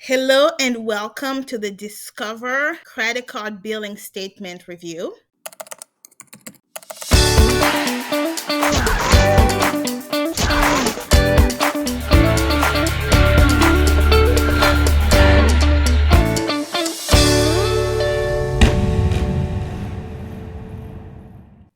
Hello and welcome to the Discover Credit Card Billing Statement Review.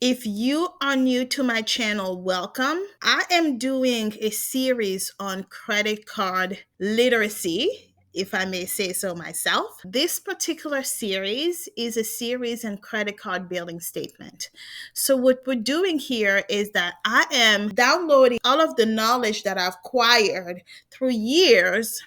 If you are new to my channel, welcome. I am doing a series on credit card literacy, if I may say so myself. This particular series is a series on credit card billing statement. So what we're doing here is that I am downloading all of the knowledge that I've acquired through years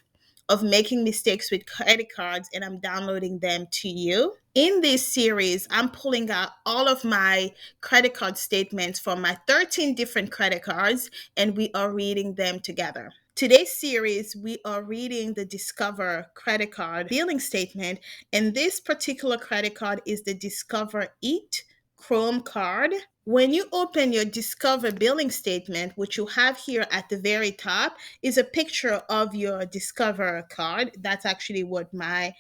of making mistakes with credit cards, and I'm downloading them to you. In this series, I'm pulling out all of my credit card statements from my 13 different credit cards, and we are reading them together. Today's series, we are reading the Discover credit card billing statement, and this particular credit card is the Discover Eat Chrome card. When you open your Discover billing statement, which you have here at the very top, is a picture of your Discover card. That's actually what my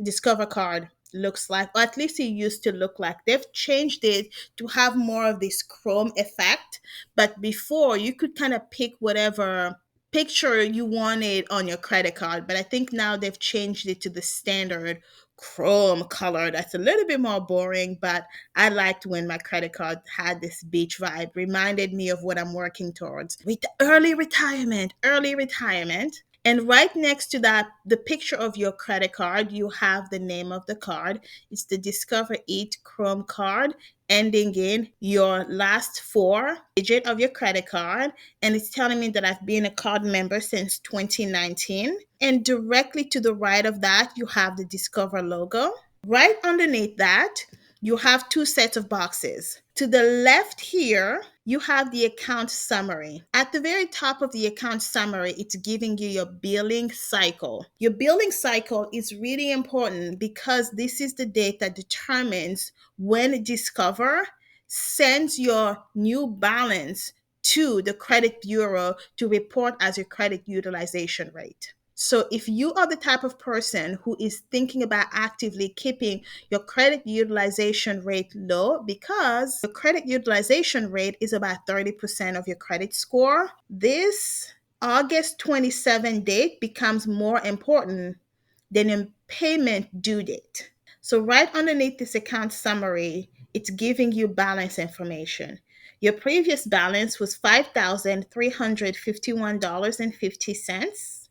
Discover card looks like, or at least it used to look like. They've changed it to have more of this chrome effect, but before you could kind of pick whatever picture you wanted on your credit card, but I think now they've changed it to the standard chrome color. That's a little bit more boring, but I liked when my credit card had this beach vibe, reminded me of what I'm working towards with early retirement. And right next to that, the picture of your credit card, you have the name of the card. It's the Discover Eat Chrome card, ending in your last four digit of your credit card. And it's telling me that I've been a card member since 2019. And directly to the right of that, you have the Discover logo. Right underneath that, you have two sets of boxes. To the left here, you have the account summary. At the very top of the account summary, it's giving you your billing cycle. Your billing cycle is really important because this is the date that determines when Discover sends your new balance to the credit bureau to report as your credit utilization rate. So if you are the type of person who is thinking about actively keeping your credit utilization rate low, because the credit utilization rate is about 30% of your credit score, this August 27 date becomes more important than your payment due date. So right underneath this account summary, it's giving you balance information. Your previous balance was $5,351.50.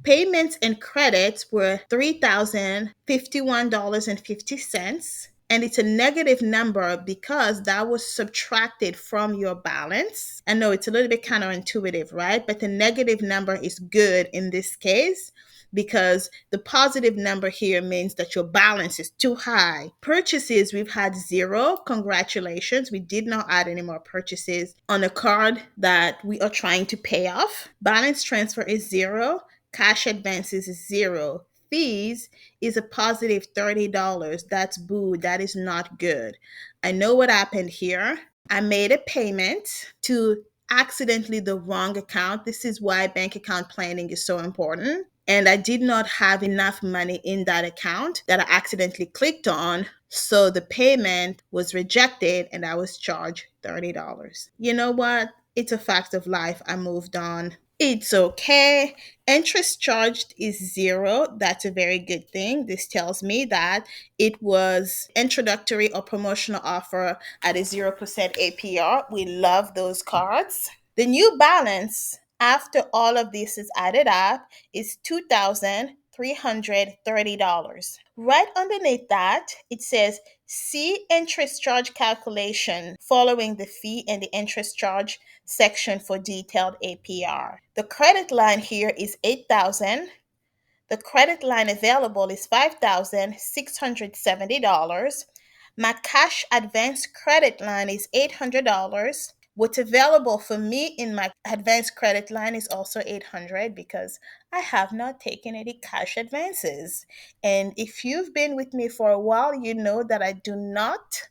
Payments and credits were $3,051.50. And it's a negative number because that was subtracted from your balance. I know it's a little bit counterintuitive, right? But the negative number is good in this case because the positive number here means that your balance is too high. Purchases, we've had zero. Congratulations. We did not add any more purchases on a card that we are trying to pay off. Balance transfer is zero. Cash advances is zero. Fees is a positive $30. That's boo. That is not good. I know what happened here. I made a payment to accidentally the wrong account. This is why bank account planning is so important. And I did not have enough money in that account that I accidentally clicked on. So the payment was rejected and I was charged $30. You know what? It's a fact of life. I moved on. It's okay. Interest charged is zero. That's a very good thing. This tells me that it was introductory or promotional offer at a 0% APR. We love those cards. The new balance after all of this is added up is $2,330. Right underneath that, it says see interest charge calculation following the fee and the interest charge section for detailed APR. The credit line here is 8,000. The credit line available is $5,670. My cash advance credit line is $800. What's available for me in my advance credit line is also 800 because I have not taken any cash advances. And if you've been with me for a while, you know that I do not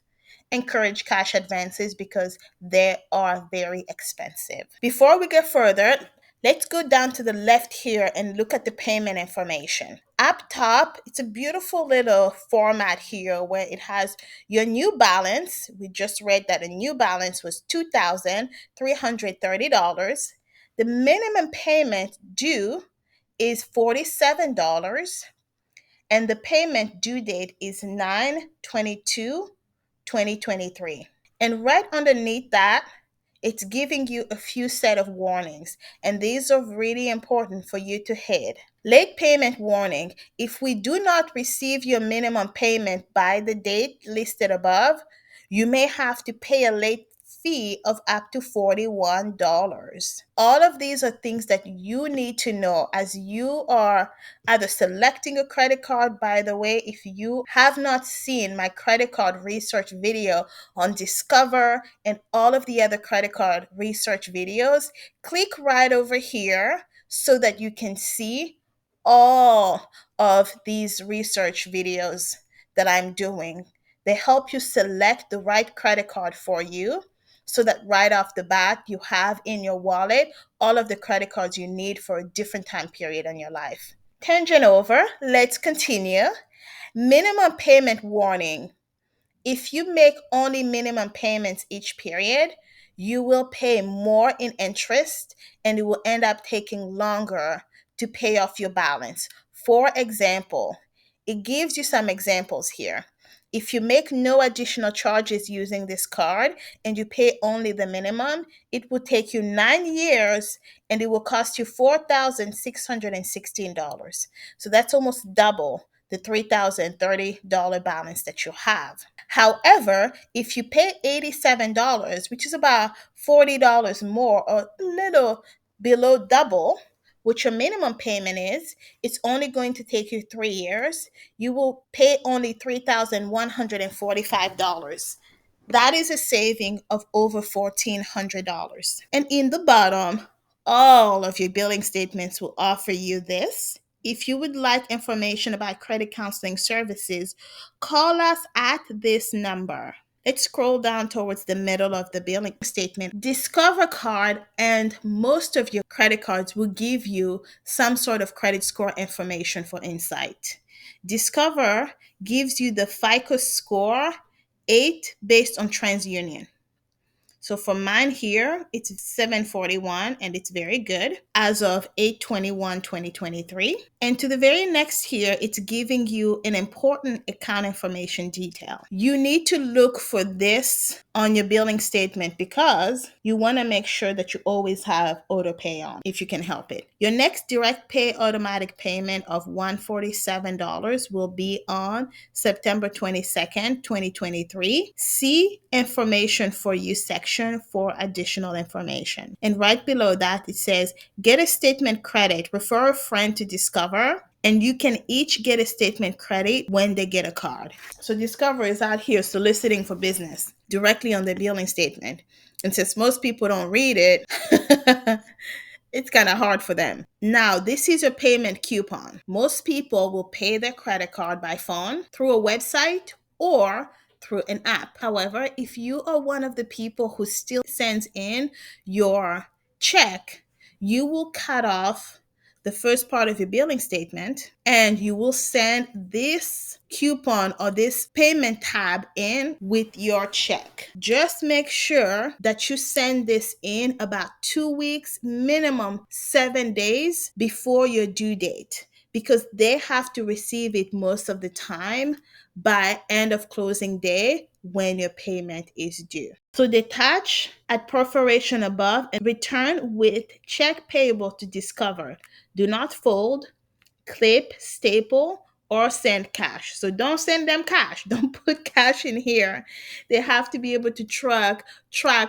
encourage cash advances because they are very expensive. Before we go further, Let's go down to the left here and look at the payment information. Up top, it's a beautiful little format here where it has your new balance. We just read that a new balance was $2,330. The minimum payment due is $47, and the payment due date is 9/22/2023. And right underneath that, it's giving you a few set of warnings, and these are really important for you to hit. Late payment warning. If we do not receive your minimum payment by the date listed above, you may have to pay a late fee of up to $41. All of these are things that you need to know as you are either selecting a credit card. By the way, if you have not seen my credit card research video on Discover and all of the other credit card research videos, click right over here so that you can see all of these research videos that I'm doing. They help you select the right credit card for you so that right off the bat, you have in your wallet all of the credit cards you need for a different time period in your life. Tangent over, let's continue. Minimum payment warning. If you make only minimum payments each period, you will pay more in interest and it will end up taking longer to pay off your balance. For example, it gives you some examples here. If you make no additional charges using this card and you pay only the minimum, it will take you 9 years and it will cost you $4,616. So that's almost double the $3,030 balance that you have. However, if you pay $87, which is about $40 more or a little below double, what your minimum payment is, it's only going to take you 3 years. You will pay only $3,145. That is a saving of over $1,400. And in the bottom, all of your billing statements will offer you this. If you would like information about credit counseling services, call us at this number. Let's scroll down towards the middle of the billing statement. Discover card and most of your credit cards will give you some sort of credit score information for insight. Discover gives you the FICO score 8 based on TransUnion. So for mine here, it's 741 and it's very good as of 8/21/2023. And to the very next here, it's giving you an important account information detail. You need to look for this on your billing statement because you want to make sure that you always have auto pay on if you can help it. Your next direct pay automatic payment of $147 will be on September 22nd, 2023. See information for you section for additional information. And right below that, it says get a statement credit, refer a friend to Discover, and you can each get a statement credit when they get a card. So Discover is out here soliciting for business directly on the billing statement. And since most people don't read it, it's kind of hard for them. Now, this is a payment coupon. Most people will pay their credit card by phone, through a website, or through an app. However, if you are one of the people who still sends in your check, you will cut off the first part of your billing statement and you will send this coupon or this payment tab in with your check. Just make sure that you send this in about 2 weeks, minimum 7 days before your due date, because they have to receive it most of the time by end of closing day when your payment is due. So detach at perforation above and return with check payable to Discover. Do not fold, clip, staple, or send cash. So don't send them cash. Don't put cash in here. They have to be able to track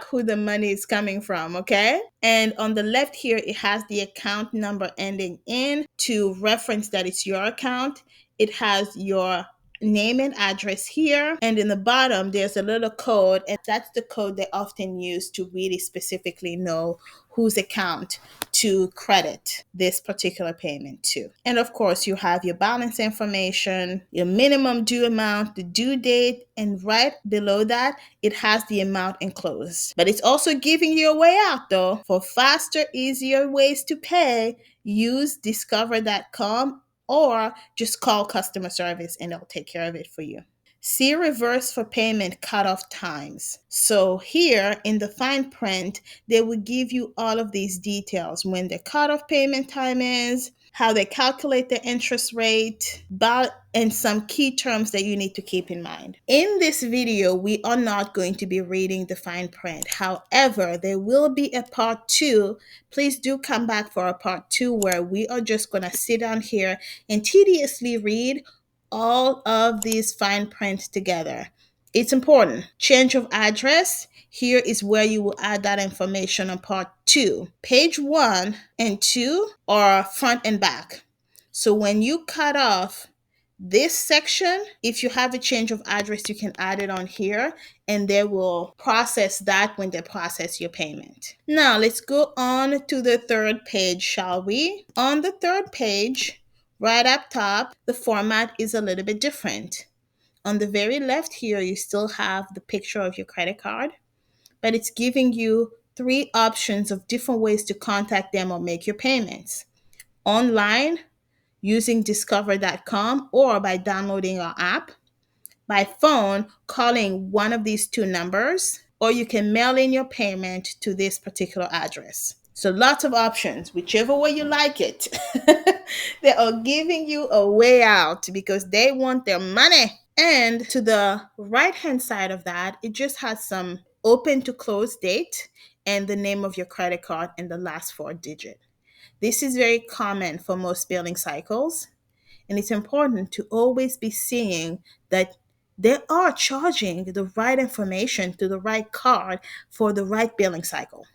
who the money is coming from, okay? And on the left here, it has the account number ending in to reference that it's your account. It has your name and address here. And in the bottom, there's a little code, and that's the code they often use to really specifically know whose account to credit this particular payment to. And of course, you have your balance information, your minimum due amount, the due date, and right below that, it has the amount enclosed. But it's also giving you a way out though. For faster, easier ways to pay, use discover.com or just call customer service and they'll take care of it for you. See reverse for payment cutoff times. So here in the fine print, they will give you all of these details, when the cutoff payment time is, how they calculate the interest rate, and some key terms that you need to keep in mind. In this video, we are not going to be reading the fine print. However, there will be a part 2. Please do come back for a part 2 where we are just going to sit down here and tediously read all of these fine print together. It's important. Change of address. Here is where you will add that information on part 2. Page 1 and 2 are front and back. So when you cut off this section, if you have a change of address, you can add it on here and they will process that when they process your payment. Now let's go on to the third page, shall we? On the third page, right up top, the format is a little bit different. On the very left here, you still have the picture of your credit card, but it's giving you 3 options of different ways to contact them or make your payments. Online, using discover.com or by downloading our app. By phone, calling one of these 2 numbers, or you can mail in your payment to this particular address. So lots of options, whichever way you like it. They are giving you a way out because they want their money. And to the right-hand side of that, it just has some open to close date and the name of your credit card and the last 4 digits. This is very common for most billing cycles, and it's important to always be seeing that they are charging the right information to the right card for the right billing cycle.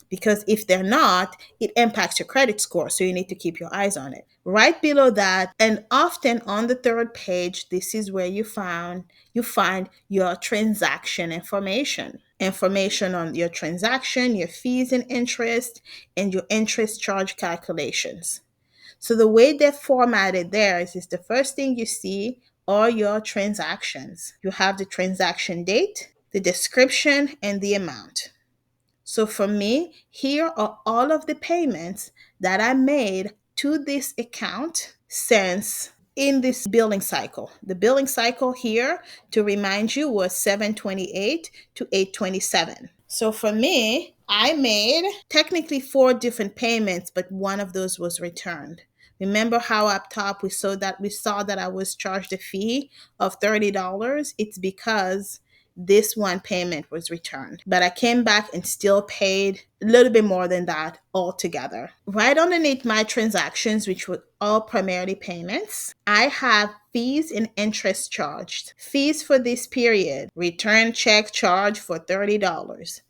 Because if they're not, it impacts your credit score, so you need to keep your eyes on it. Right below that, and often on the third page, this is where you find your transaction information on your transaction, your fees and interest, and your interest charge calculations. So the way they're formatted there is the first thing you see are your transactions. You have the transaction date, the description, and the amount. So for me, here are all of the payments that I made to this account since in this billing cycle. The billing cycle here, to remind you, was 7/28 to 8/27. So for me, I made technically 4 different payments, but one of those was returned. Remember how up top we saw that I was charged a fee of $30? It's because this one payment was returned. But I came back and still paid a little bit more than that altogether. Right underneath my transactions, which were all primarily payments, I have fees and interest charged. Fees for this period, return check charge for $30.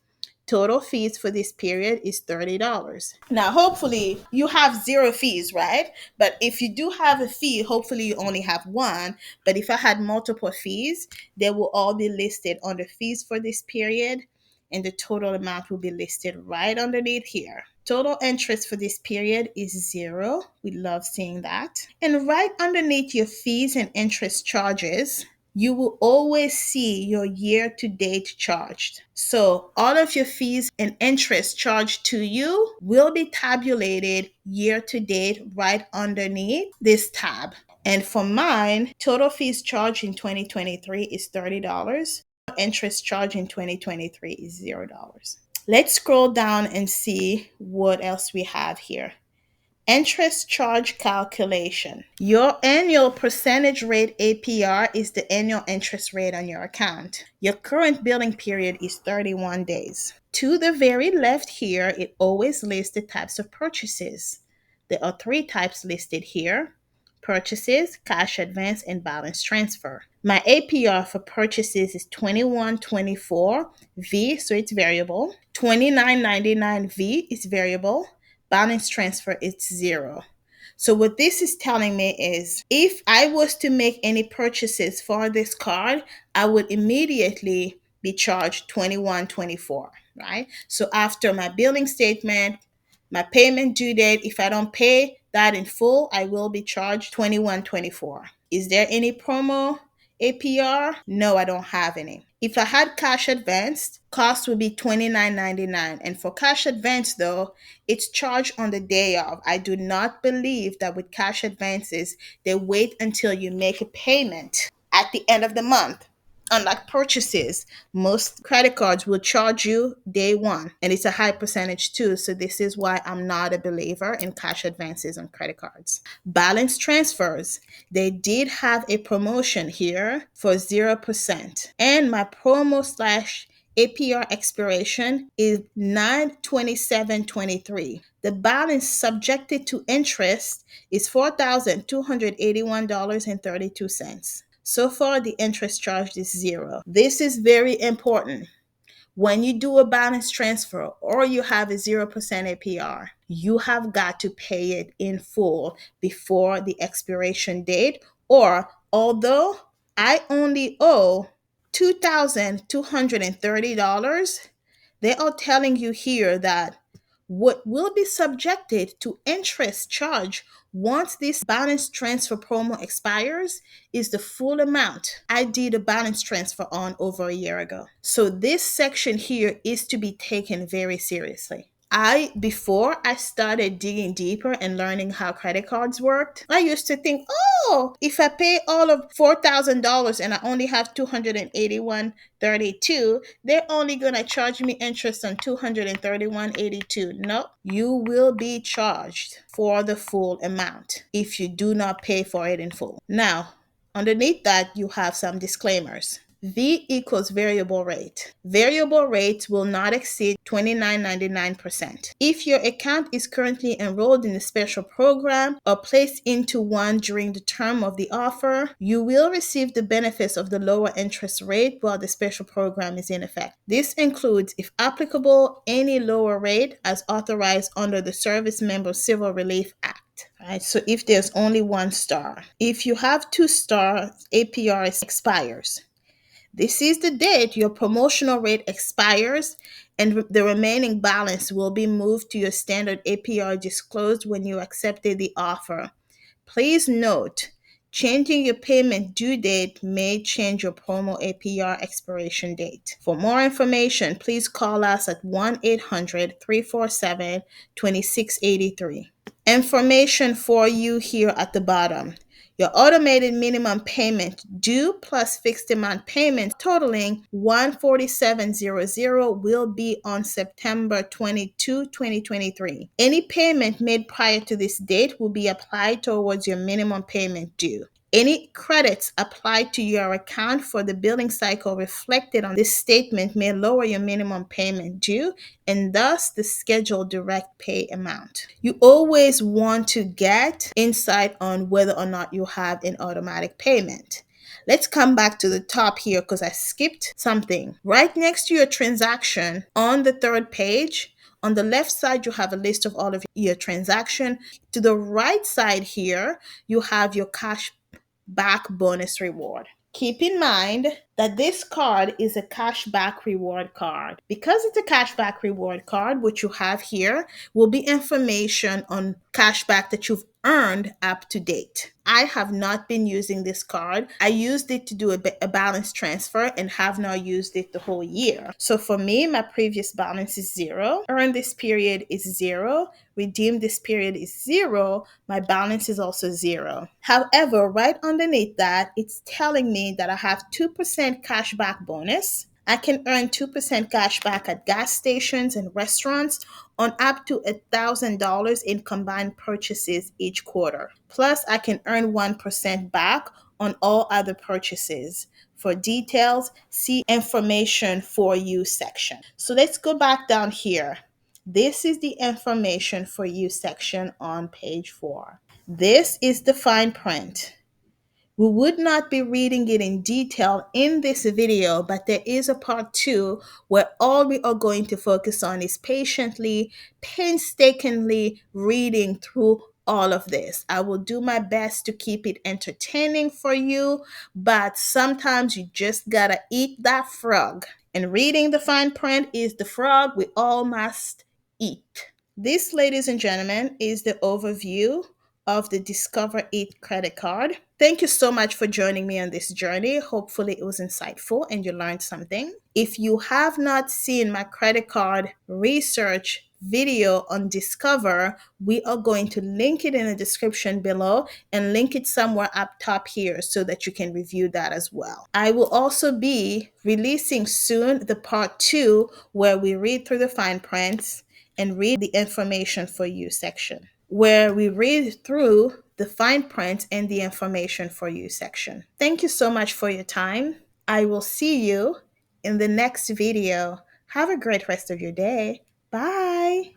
Total fees for this period is $30. Now, hopefully you have 0 fees, right? But if you do have a fee, hopefully you only have one. But if I had multiple fees, they will all be listed under fees for this period, and the total amount will be listed right underneath here. Total interest for this period is 0. We love seeing that. And right underneath your fees and interest charges, you will always see your year-to-date charged. So all of your fees and interest charged to you will be tabulated year-to-date right underneath this tab. And for mine, total fees charged in 2023 is $30. Interest charged in 2023 is $0. Let's scroll down and see what else we have here. Interest charge calculation. Your annual percentage rate APR is the annual interest rate on your account. Your current billing period is 31 days. To the very left here, it always lists the types of purchases. There are 3 types listed here: purchases, cash advance, and balance transfer. My APR for purchases is 21.24 V, so it's variable. 29.99 V is variable. Balance transfer is 0. So what this is telling me is if I was to make any purchases for this card, I would immediately be charged 21.24, right? So after my billing statement, My payment due date, if I don't pay that in full, I will be charged 21.24. Is there any promo APR? No, I don't have any. If I had cash advanced, cost would be $29.99. And for cash advance though, it's charged on the day of. I do not believe that with cash advances, they wait until you make a payment at the end of the month. Unlike purchases, most credit cards will charge you day one, and it's a high percentage too. So, this is why I'm not a believer in cash advances on credit cards. Balance transfers. They did have a promotion here for 0%, and my promo slash APR expiration is 9/27/23. The balance subjected to interest is $4,281.32. So far, the interest charged is zero. This is very important. When you do a balance transfer or you have a 0% APR, you have got to pay it in full before the expiration date. Or, although I only owe $2,230, they are telling you here that what will be subjected to interest charge once this balance transfer promo expires is the full amount I did a balance transfer on over a year ago. So this section here is to be taken very seriously. Before I started digging deeper and learning how credit cards worked, I used to think, oh, if I pay all of $4,000 and I only have 281.32, they're only gonna charge me interest on 231.82. No, you will be charged for the full amount if you do not pay for it in full. Now, underneath that, you have some disclaimers. V equals variable rate. Variable rate will not exceed 29.99%. If your account is currently enrolled in a special program or placed into one during the term of the offer, you will receive the benefits of the lower interest rate while the special program is in effect. This includes, if applicable, any lower rate as authorized under the Service Member Civil Relief Act. Right, so if there's only 1 star, if you have 2 stars, APR expires. This is the date your promotional rate expires, and the remaining balance will be moved to your standard APR disclosed when you accepted the offer. Please note, changing your payment due date may change your promo APR expiration date. For more information, please call us at 1-800-347-2683. Information for you here at the bottom. Your automated minimum payment due plus fixed amount payment totaling $147.00 will be on September 22, 2023. Any payment made prior to this date will be applied towards your minimum payment due. Any credits applied to your account for the billing cycle reflected on this statement may lower your minimum payment due and thus the scheduled direct pay amount. You always want to get insight on whether or not you have an automatic payment. Let's come back to the top here because I skipped something. Right next to your transaction on the third page, on the left side, you have a list of all of your transaction. To the right side here, you have your cash back bonus reward. Keep in mind that this card is a cashback reward card. Because it's a cashback reward card, what you have here will be information on cashback that you've earned up to date. I have not been using this card. I used it to do a balance transfer and have now used it the whole year. So for me, my previous balance is zero. Earn this period is zero. Redeem this period is zero. My balance is also zero. However, right underneath that, it's telling me that I have 2% cashback bonus. I can earn 2% cash back at gas stations and restaurants on up to $1,000 in combined purchases each quarter. Plus, I can earn 1% back on all other purchases. For details, see information for you section. So let's go back down here. This is the information for you section on page 4. This is the fine print. We would not be reading it in detail in this video, but there is a part 2 where all we are going to focus on is patiently, painstakingly reading through all of this. I will do my best to keep it entertaining for you, but sometimes you just gotta eat that frog. And reading the fine print is the frog we all must eat. This, ladies and gentlemen, is the overview of the Discover It credit card. Thank you so much for joining me on this journey. Hopefully, it was insightful and you learned something. If you have not seen my credit card research video on Discover, we are going to link it in the description below and link it somewhere up top here so that you can review that as well. I will also be releasing soon the part 2 where we read through the fine prints and read the information for you section, where we read through the fine print and the information for you section. Thank you so much for your time. I will see you in the next video. Have a great rest of your day. Bye.